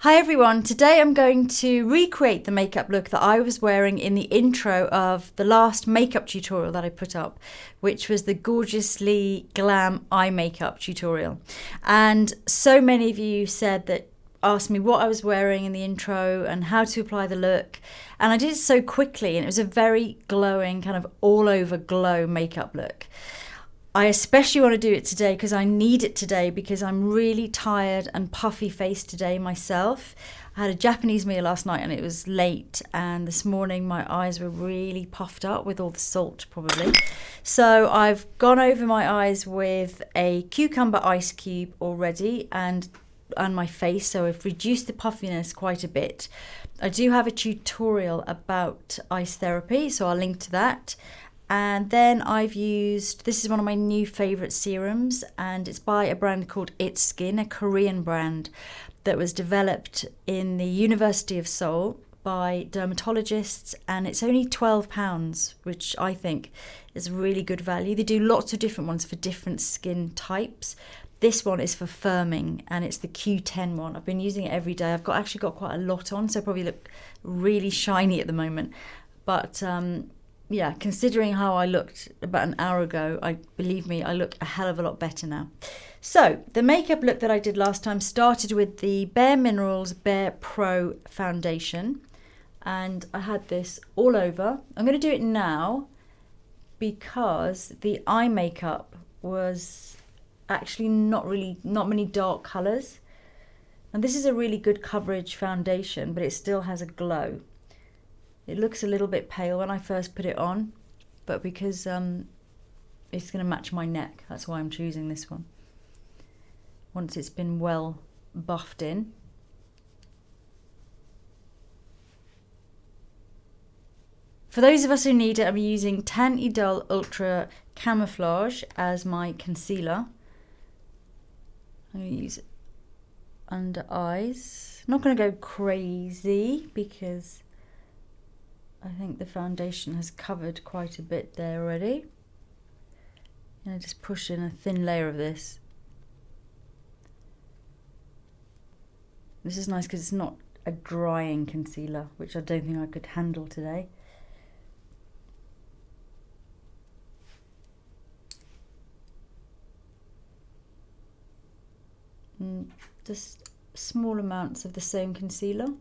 Hi everyone, today I'm going to recreate the makeup look that I was wearing in the intro of the last makeup tutorial that I put up, which was the gorgeously glam eye makeup tutorial. And so many of you said that, asked me what I was wearing in the intro and how to apply the look. And I did it so quickly and it was a very glowing, kind of all over glow makeup look. I especially want to do it today because I need it today because I'm really tired and puffy faced today myself. I had a Japanese meal last night and it was late, and this morning my eyes were really puffed up with all the salt probably. So I've gone over my eyes with a cucumber ice cube already and my face, so I've reduced the puffiness quite a bit. I do have a tutorial about ice therapy, so I'll link to that. And then I've used, this is one of my new favourite serums, and it's by a brand called It's Skin, a Korean brand that was developed in the University of Seoul by dermatologists, and it's only £12, which I think is really good value. They do lots of different ones for different skin types. This one is for firming, and it's the Q10 one. I've been using it every day. I've actually got quite a lot on, so I probably look really shiny at the moment. But yeah, considering how I looked about an hour ago, believe me, I look a hell of a lot better now. So the makeup look that I did last time started with the BareMinerals BarePRO foundation, and I had this all over. I'm going to do it now because the eye makeup was actually not many dark colours, and this is a really good coverage foundation, but it still has a glow. It looks a little bit pale when I first put it on, but because it's going to match my neck, that's why I'm choosing this one. Once it's been well buffed in. For those of us who need it, I'm using Teint Idole Ultra Camouflage as my concealer. I'm going to use it under eyes. I'm not going to go crazy because I think the foundation has covered quite a bit there already. And I just push in a thin layer of this. This is nice because it's not a drying concealer, which I don't think I could handle today. Just small amounts of the same concealer.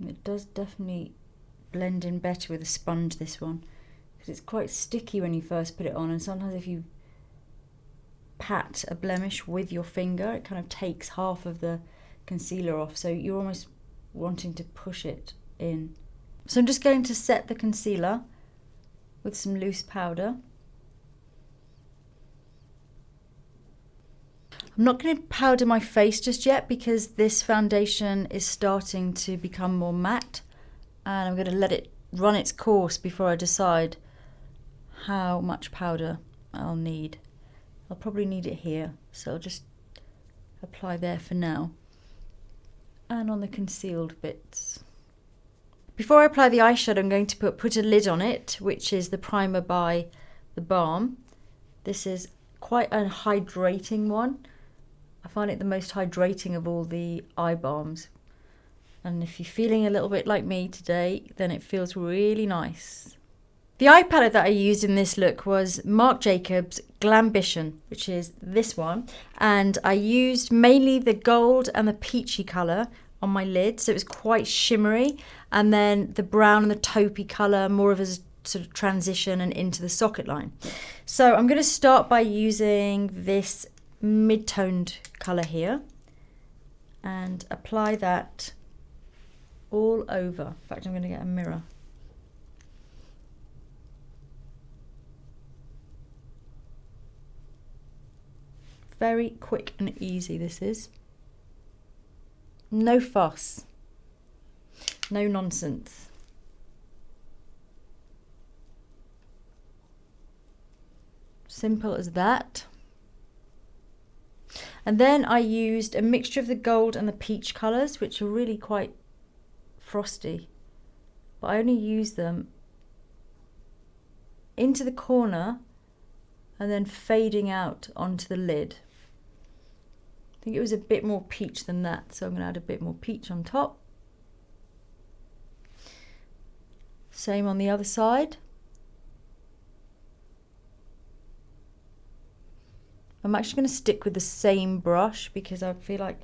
It does definitely blend in better with a sponge, this one, because it's quite sticky when you first put it on, and sometimes if you pat a blemish with your finger it kind of takes half of the concealer off, so you're almost wanting to push it in. So I'm just going to set the concealer with some loose powder. I'm not going to powder my face just yet because this foundation is starting to become more matte, and I'm going to let it run its course before I decide how much powder I'll need. I'll probably need it here, so I'll just apply there for now, and on the concealed bits. Before I apply the eyeshadow, I'm going to put a lid on it, which is the primer by theBalm. This is quite a hydrating one. I find it the most hydrating of all the eye balms. And if you're feeling a little bit like me today, then it feels really nice. The eye palette that I used in this look was Marc Jacobs Glambition, which is this one. And I used mainly the gold and the peachy colour on my lid, so it was quite shimmery. And then the brown and the taupey colour, more of a sort of transition and into the socket line. So I'm going to start by using this mid-toned colour here and apply that all over. In fact, I'm going to get a mirror. Very quick and easy this is. No fuss. No nonsense. Simple as that. And then I used a mixture of the gold and the peach colours, which are really quite frosty, but I only use them into the corner and then fading out onto the lid. think it was a bit more peach than that, so I'm going to add a bit more peach on top. Same on the other side. I'm actually going to stick with the same brush because I feel like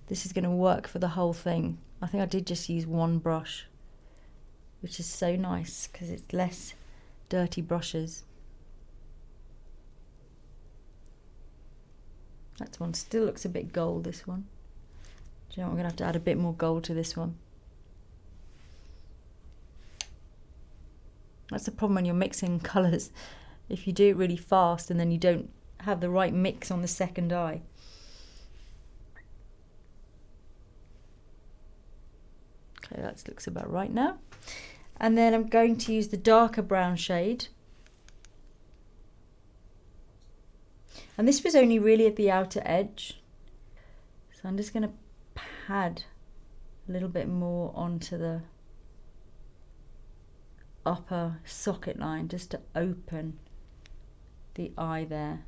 this is going to work for the whole thing. I think I did just use one brush, which is so nice because it's less dirty brushes. That one still looks a bit gold, this one. Do you know what, I'm going to have to add a bit more gold to this one. That's the problem when you're mixing colours. If you do it really fast and then you don't have the right mix on the second eye. Okay, that looks about right now. And then I'm going to use the darker brown shade. And this was only really at the outer edge. So I'm just going to pad a little bit more onto the upper socket line just to open the eye there.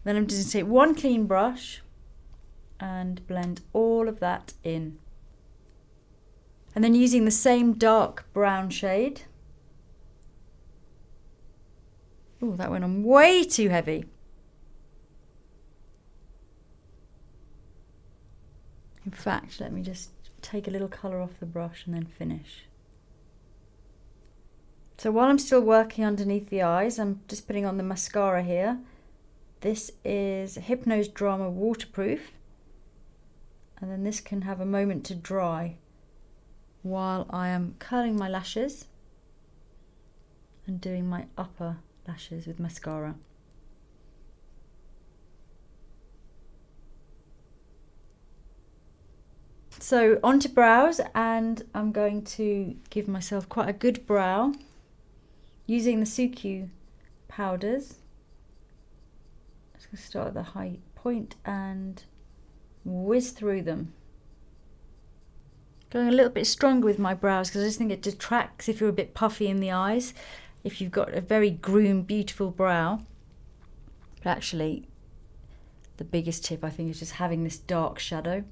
Then I'm just going to take one clean brush and blend all of that in. And then using the same dark brown shade. Oh, that went on way too heavy. In fact, let me just take a little colour off the brush and then finish. So while I'm still working underneath the eyes, I'm just putting on the mascara here. This is Hypnose Drama Waterproof. And then this can have a moment to dry while I am curling my lashes and doing my upper lashes with mascara. So onto brows, and I'm going to give myself quite a good brow using the Suqqu powders. I'm just going to start at the high point and whiz through them. Going a little bit stronger with my brows because I just think it detracts if you're a bit puffy in the eyes, if you've got a very groomed, beautiful brow. But actually, the biggest tip I think is just having this dark shadow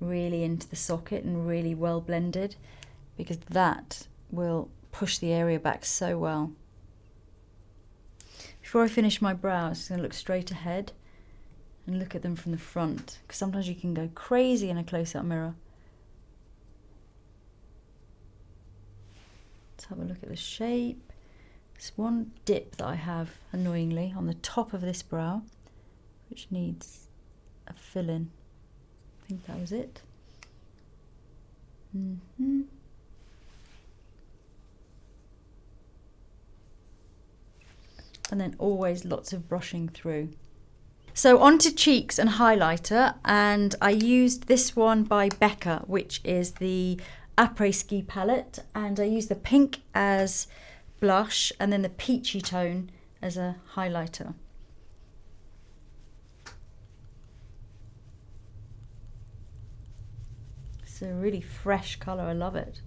really into the socket and really well blended, because that will push the area back so well. Before I finish my brows, I'm going to look straight ahead and look at them from the front, because sometimes you can go crazy in a close-up mirror. Let's have a look at the shape. There's one dip that I have, annoyingly, on the top of this brow, which needs a fill-in. I think that was it. And then always lots of brushing through. So onto cheeks and highlighter, and I used this one by Becca, which is the Après Ski palette, and I used the pink as blush and then the peachy tone as a highlighter. It's a really fresh colour, I love it.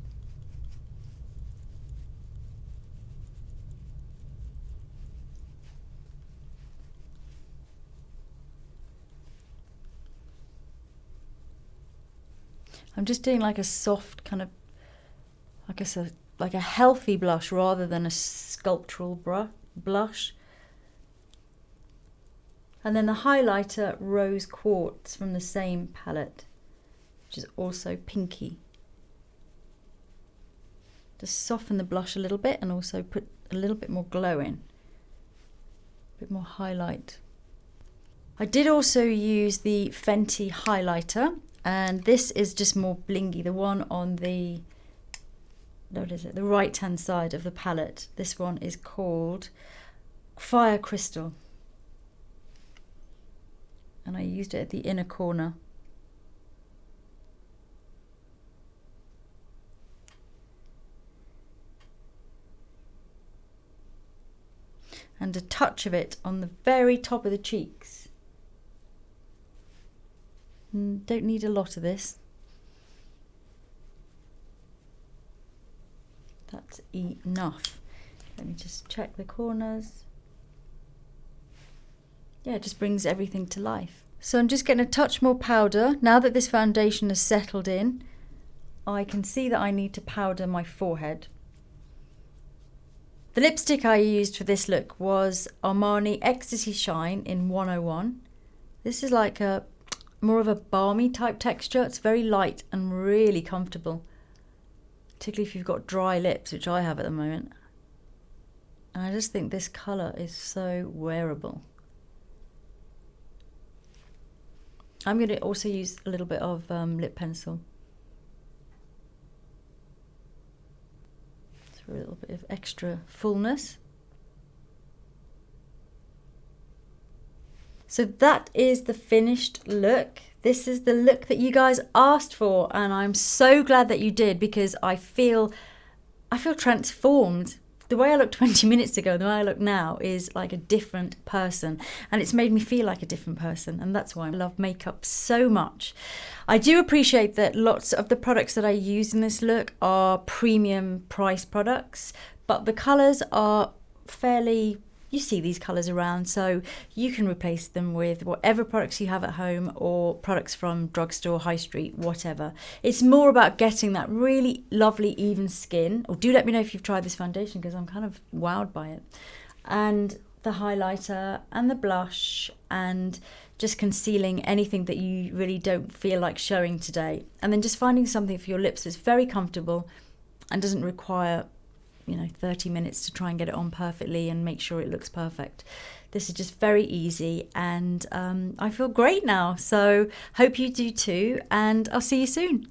I'm just doing like a soft kind of, I guess like a healthy blush rather than a sculptural blush. And then the highlighter Rose Quartz from the same palette, which is also pinky. Just soften the blush a little bit and also put a little bit more glow in, a bit more highlight. I did also use the Fenty highlighter, and this is just more blingy, the one on the, what is it, the right hand side of the palette. This one is called Fire Crystal, and I used it at the inner corner. And a touch of it on the very top of the cheeks. Don't need a lot of this. That's enough. Let me just check the corners. Yeah, it just brings everything to life. So I'm just getting a touch more powder. Now that this foundation has settled in, I can see that I need to powder my forehead. The lipstick I used for this look was Armani Ecstasy Shine in 101. This is like a more of a balmy type texture. It's very light and really comfortable, particularly if you've got dry lips, which I have at the moment. And I just think this colour is so wearable. I'm going to also use a little bit of lip pencil for a little bit of extra fullness. So that is the finished look. This is the look that you guys asked for, and I'm so glad that you did, because I feel transformed. The way I looked 20 minutes ago, the way I look now is like a different person, and it's made me feel like a different person, and that's why I love makeup so much. I do appreciate that lots of the products that I use in this look are premium price products, but the colours are fairly, you see these colours around, so you can replace them with whatever products you have at home or products from drugstore, high street, whatever. It's more about getting that really lovely even skin. Or do let me know if you've tried this foundation, because I'm kind of wowed by it. And the highlighter and the blush, and just concealing anything that you really don't feel like showing today. And then just finding something for your lips that's very comfortable and doesn't require 30 minutes to try and get it on perfectly and make sure it looks perfect. This is just very easy, and I feel great now. So hope you do too, and I'll see you soon.